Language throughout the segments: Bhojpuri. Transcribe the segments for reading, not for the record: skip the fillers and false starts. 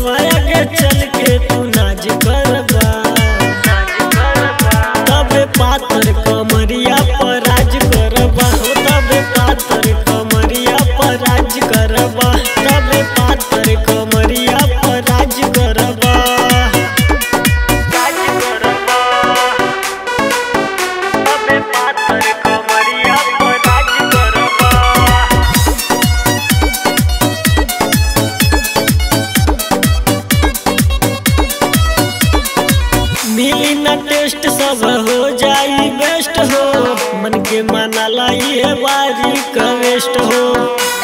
सेवाया के चल के तू नाज करबा, तबे पातर कमरिया पर राज करबा, तबे पातर कमरिया पर राज करबा, तबे पातर कमरिया पर राज करबा। तबे पातर कमरिया पर राज करबा। मिली न टेस्ट सब हो जाई बेस्ट हो, मन के माना लाई है बारी का वेस्ट हो,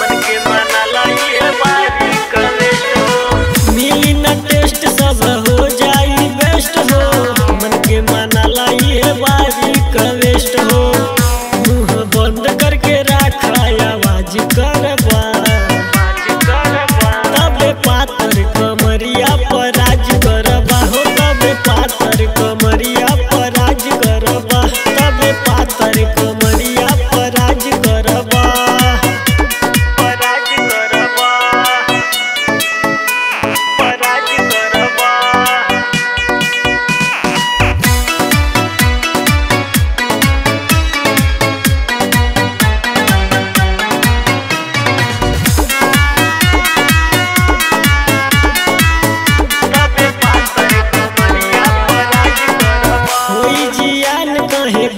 मन के माना लाई है बारी का वेस्ट हो। मिली न टेस्ट सब हो जाई बेस्ट हो, मन के माना लाई है बारी का वेस्ट हो। मुंह बंद करके रखा आवाज करबा, तबे पातर कमरिया पर राज करबा, हो तबे पातर कमरिया पर राज करबा, तबे पातर कमरिया पर राज करबा, पर राज करबा, पर राज करबा।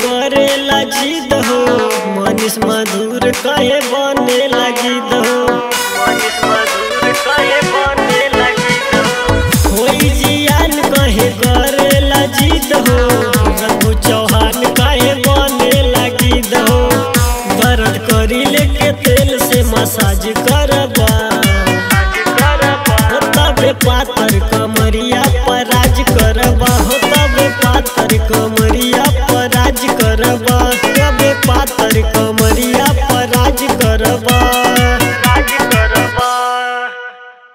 करेला जिद हो मनीष मधुर कहे बने लगी दो, मनीष मधुर कहे बने लगी दो। होई जियान कहे करेला जिद हो, रघु चौहान कहे बने लगी दो। दर्द करी लेके तेल से मसाज करबा, तबे पातर कमरिया पर राज करबा, हो तबे पातर कमरिया